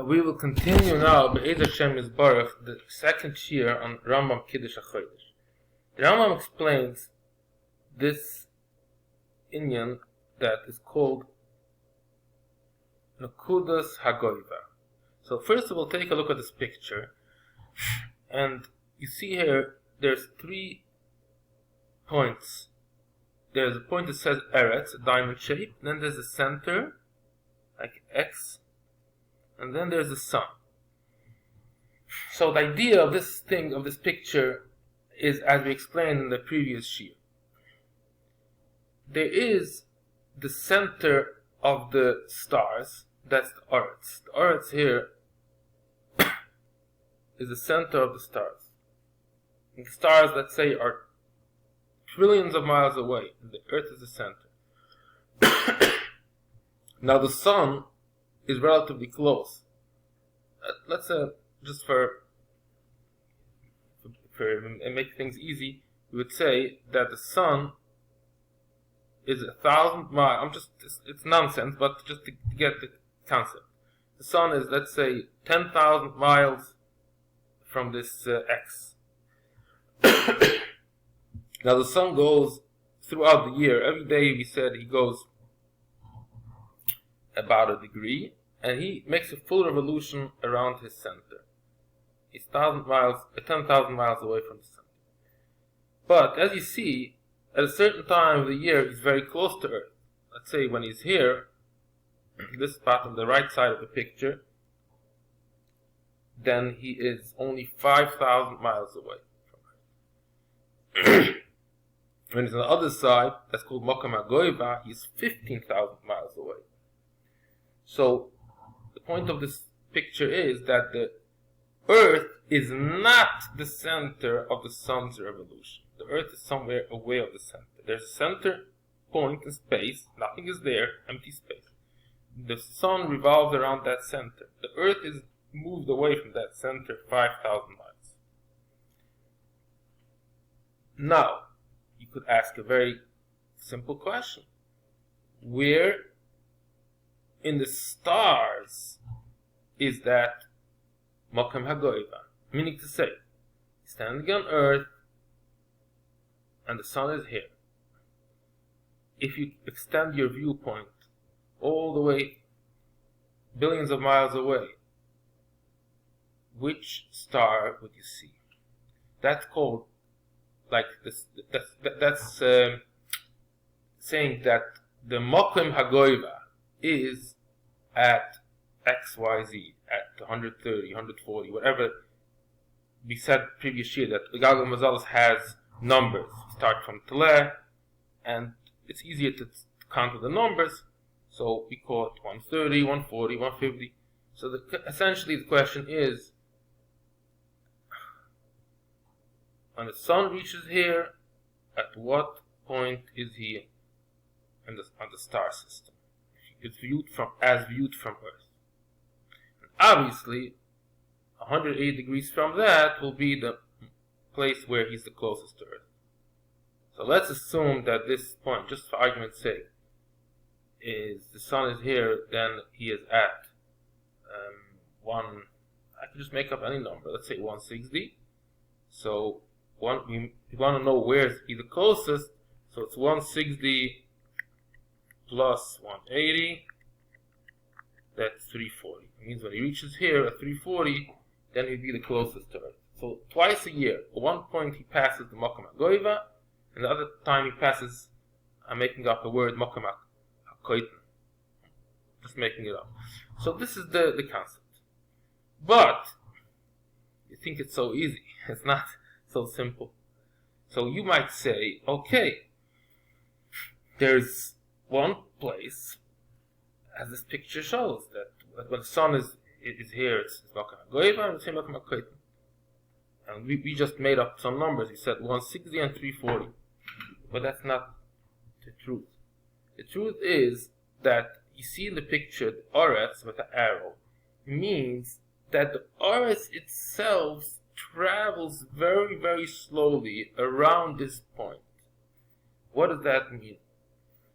We will continue now Be'ez Hashem Yisbarach, the second year on Rambam Kiddush hachodesh. The Rambam explains this inyan that is called govah. So first of all, take a look at this picture, and you see here there's 3 points. There's a point that says Eretz, a diamond shape, then there's a center, like X, and then there's the sun. So the idea of this picture is, as we explained in the previous shear, there is the center of the stars, that's the Eretz. The Eretz here is the center of the stars. And the stars, let's say, are trillions of miles away, and the Earth is the center. Now the sun is relatively close. Let's just for make things easy, we would say that the sun is 1,000 miles. It's nonsense, but just to get the concept, the sun is, let's say, 10,000 miles from this X. Now the sun goes throughout the year. Every day we said he goes about a degree, and he makes a full revolution around his center. He's 10,000 miles away from the center. But as you see, at a certain time of the year, he's very close to Earth. Let's say when he's here, this spot on the right side of the picture, then he is only 5,000 miles away from Earth. When he's on the other side, that's called govah, he's 15,000 miles away. So the point of this picture is that the Earth is not the center of the sun's revolution. The Earth is somewhere away of the center. There's a center point in space, nothing is there, empty space. The sun revolves around that center. The Earth is moved away from that center 5,000 miles. Now, you could ask a very simple question. Where in the stars is that Mokem HaGoiva? Meaning to say, standing on Earth and the sun is here. If you extend your viewpoint all the way billions of miles away, which star would you see? That's called, like this. That's saying that the Mokem HaGoiva is at XYZ, at 130, 140, whatever. We said previous year that the Galgal Mazalis has numbers. We start from Teleh, and it's easier to count with the numbers, so we call it 130, 140, 150. So essentially the question is, when the sun reaches here, at what point is he on the star system? It's viewed from Earth. And obviously, 180 degrees from that will be the place where he's the closest to Earth. So let's assume that this point, just for argument's sake, is the sun is here, then he is at I can just make up any number, let's say 160. So we want to know where is he the closest, so it's 160 plus 180, that's 340. It means when he reaches here at 340, then he'll be the closest to Earth. So twice a year, at one point he passes the Mokem HaGoiva, and the other time he passes, I'm making up the word Mokem HaKoiten. Just making it up. So this is the concept. But, you think it's so easy. It's not so simple. So you might say, okay, there's one place, as this picture shows, that when the sun is here, it's Mokem HaGoiva, and it's Mokem HaKoiten. And we just made up some numbers. We said 160 and 340. But that's not the truth. The truth is that you see in the picture the Eretz with the arrow means that the Eretz itself travels very, very slowly around this point. What does that mean?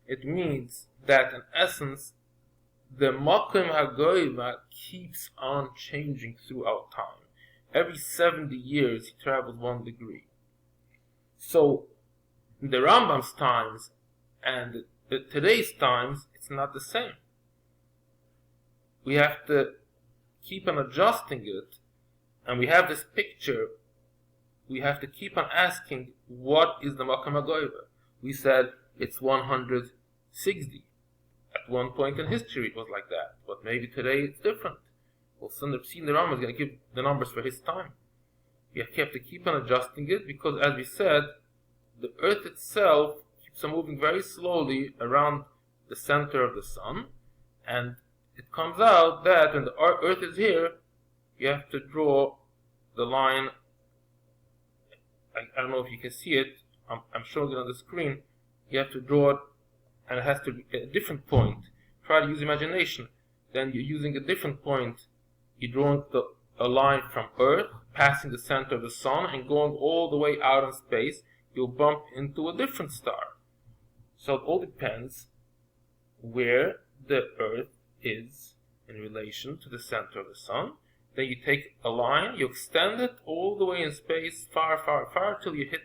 It means that in essence the Makom HaGoiva keeps on changing throughout time. Every 70 years he travels 1 degree. So in the Rambam's times and today's times, it's not the same. We have to keep on adjusting it, and we have this picture. We have to keep on asking, what is the Makom HaGoiva? We said it's 160. At one point in history it was like that, but maybe today it's different. We'll see the Rambam is going to give the numbers for his time. We have to keep on adjusting it, because as we said, the earth itself keeps on moving very slowly around the center of the sun, and it comes out that when the earth is here, you have to draw the line. I don't know if you can see it, I'm showing it on the screen. You have to draw it, and it has to be a different point. Try to use imagination. Then you're using a different point. You're drawing a line from Earth, passing the center of the sun, and going all the way out in space. You'll bump into a different star. So it all depends where the Earth is in relation to the center of the sun. Then you take a line, you extend it all the way in space, far, far, far, till you hit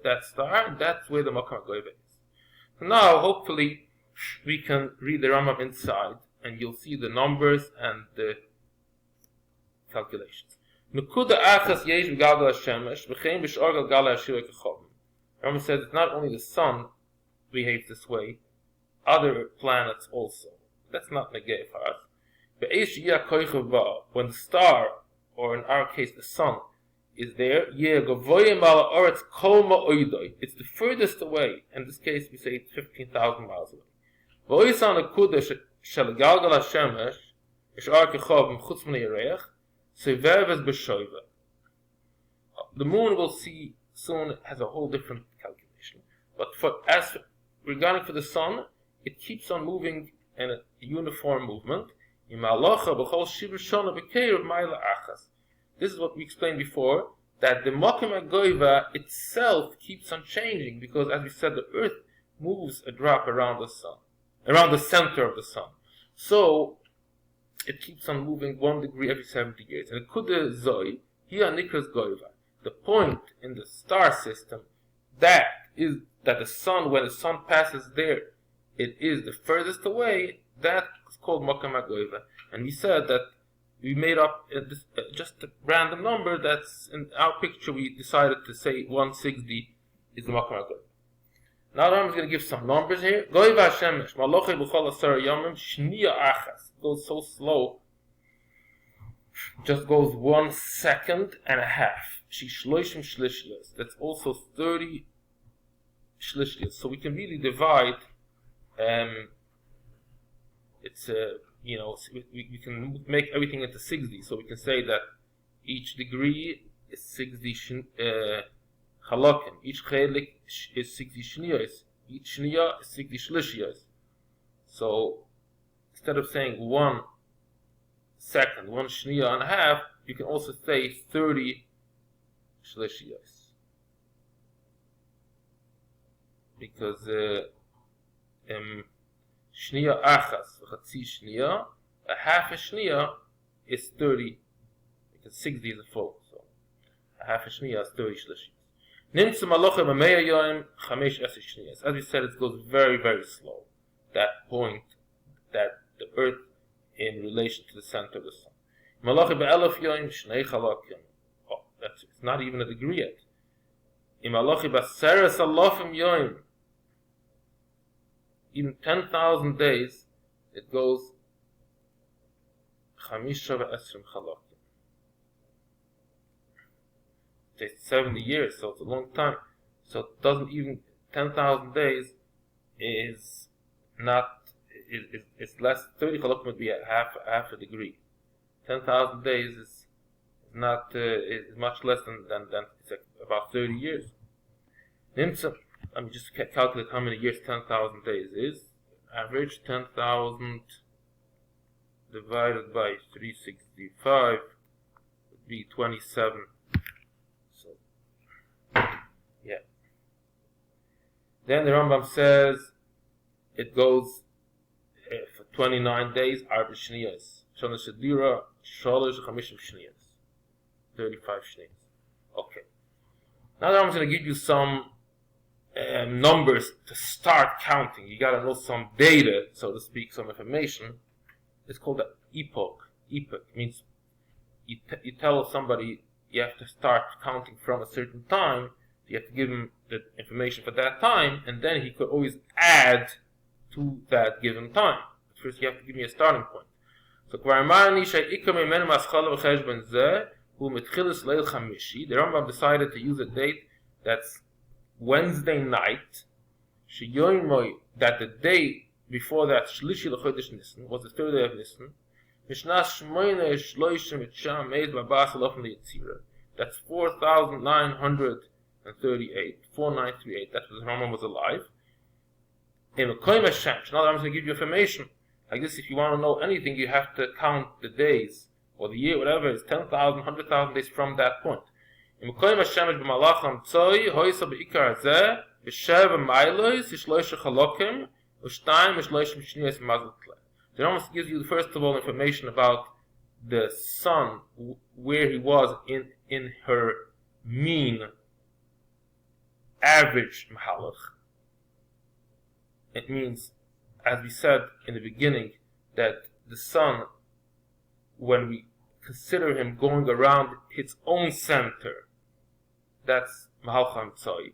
that star, and that's where the Makom HaGoiva is. So now, hopefully, we can read the Rambam inside, and you'll see the numbers and the calculations. Nukuda achas yesh v'galgal hashemesh v'chein b'sh'or galgal hashirei kechovim. Rambam says it's not only the sun behaves this way, other planets also. That's not negay for us. When the star, or in our case the sun, is there, it's the furthest away. In this case we say it's 15,000 miles away. The moon, we'll see soon, has a whole different calculation. But regarding for the sun, it keeps on moving in a uniform movement. This is what we explained before, that the Makom HaGoiva itself keeps on changing, because as we said, the earth moves a drop around the sun, around the center of the sun. So it keeps on moving 1 degree every 70 years. And the point in the star system, that is that the sun, when the sun passes there, it is the furthest away. That is called Makom HaGoiva. And we said that we made up just a random number. That's in our picture. We decided to say 160 is the Makom HaGoiva. Now I'm going to give some numbers here. Goiva hashemesh maloche b'chol asar yomim shniya achas. It goes so slow. Just goes 1 second and a half. She shloishim shlishiyos. That's also 30 shlishiyos. So we can really divide. It's we can make everything into 60. So we can say that each degree is 60 halakim. Each chelik is 60 shniyos. Each shniya is 60 shlishiyos. So instead of saying 1 second, 1 shniya and a half, you can also say 30 shlishiyos. Because shniya achas v'chatzi shniya, a half a shniya is 30, because 60 is a full, so a half a shniya is 30 shlishiyos. Nimtzu malocha b'meya yoim chamesh esek shniyos. As we said, it goes very, very slow. That point, that the earth in relation to the center of the sun. Malocha b'elef yoim shnei chalakim. Oh, it's not even a degree yet. Imalocha b'seres alofim yoim. In 10,000 days, it goes chamisha v'esrim chalakim. It takes 70 years, so it's a long time. So it doesn't even 10,000 days is not. It's less. 30 chalakim would be a half a degree. 10,000 days is not is much less than it's like about 30 years. Let me just calculate how many years 10,000 days is. Average 10,000 divided by 365 would be 27. So, yeah. Then the Rambam says it goes for 29 days, Arba Shniyas. Shana Shadira, Shalosh Chamishim Shniyas. 35 Shniyas. Okay. Now that I'm going to give you some numbers to start counting. You got to know some data, so to speak, some information. It's called an epoch. Epoch means you tell somebody you have to start counting from a certain time. You have to give him the information for that time, and then he could always add to that given time. But first, you have to give me a starting point. So, the Rambam decided to use a date that's Wednesday night, that the day before that, Shlishi l'chodesh Nisan, was the third day of Nisan. That's 4,938, 4938. That's when Rambam was alive. Now I'm going to give you information. Like this, if you want to know anything, you have to count the days, or the year, whatever, it's 10,000, 100,000 days from that point. It almost gives you, first of all, information about the sun, where he was in her mean average mahalach. It means, as we said in the beginning, that the sun, when we consider him going around its own center, that's mahalach hamtzai.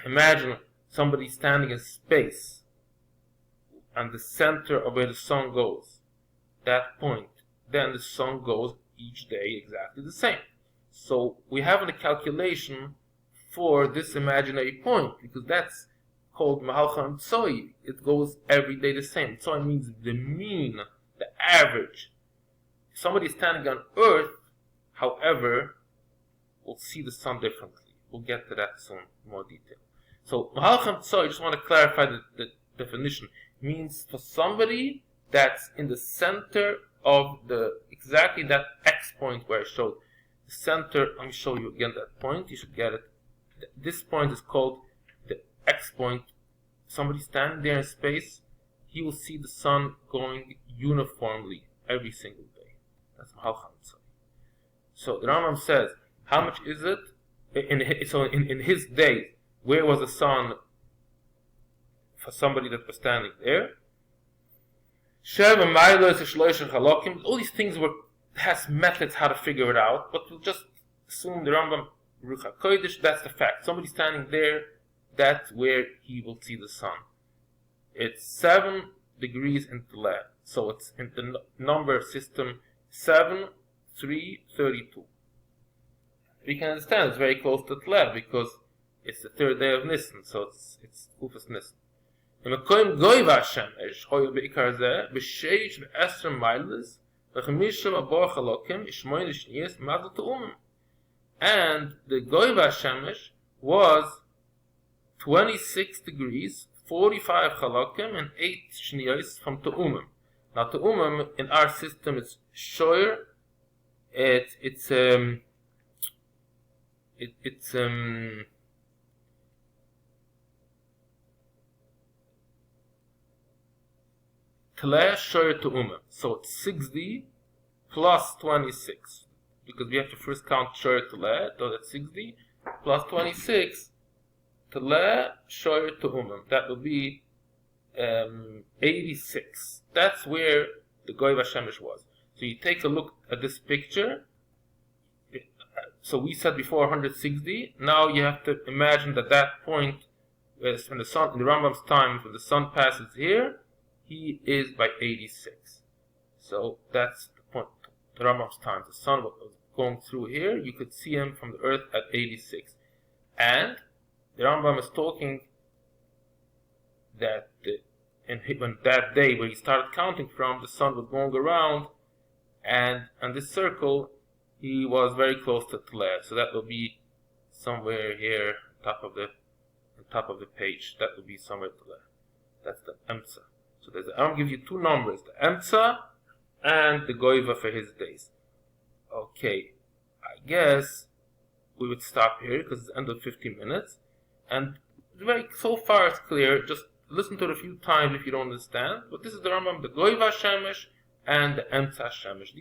Imagine somebody standing in space, and the center of where the sun goes, that point, then the sun goes each day exactly the same. So we have a calculation for this imaginary point, because that's called Mahalcha Tzoi. It goes every day the same. Tzoi means the mean, the average. If somebody is standing on Earth, however, will see the sun differently. We'll get to that soon in more detail. So Mahalcha Tzoi, I just want to clarify the definition, means for somebody that's in the center of exactly that X point where I showed. The center, let me show you again that point, you should get it. This point is called the X point. Somebody standing there in space, he will see the sun going uniformly every single day. That's Mahalcha Tzoi. So the Rambam says, how much is it? In his days, where was the sun for somebody that was standing there? All these things has methods how to figure it out, but we'll just assume the Rambam hachodesh, that's the fact. Somebody standing there, that's where he will see the sun. It's 7 degrees in Tleh, so it's in the number system 7, 3, 32. We can understand it's very close to Tleh because it's the third day of Nisan, so it's Kufas Nisan. במקום גובה השמש, הוי בעיקר זה, בשש ו10 מיילס, ו5 בבורח אלוקים, 8 שניות, מזל תאומם. And the govah hashemesh was 26 degrees, 45 chalakim, and 8 shniyos from Te'umim. Now Te'umim in our system is shoyer. It's Tleh shoyer Te'umim. So it's 60 plus 26. Because we have to first count shoyer Tleh, so that's 60, plus 26, Tleh shoyer Te'umim. That will be 86. That's where the govah hashemesh was. So you take a look at this picture. So we said before 160. Now you have to imagine that that point, when the sun, in the Rambam's time, when the sun passes here, he is by 86. So that's the point. The Rambam's time, the sun was going through here, you could see him from the earth at 86. And the Rambam is talking that when that day where he started counting from, the sun was going around, and on this circle, he was very close to Tleh. So that will be somewhere here, on top of the page. That will be somewhere Tleh. That's the Emtza. So I'm give you two numbers, the Emtza and the govah for his days. Okay, I guess we would stop here because it's under 15 minutes. And so far it's clear. Just listen to it a few times if you don't understand. But this is the Rambam, the govah hashemesh and the emtza hashemesh.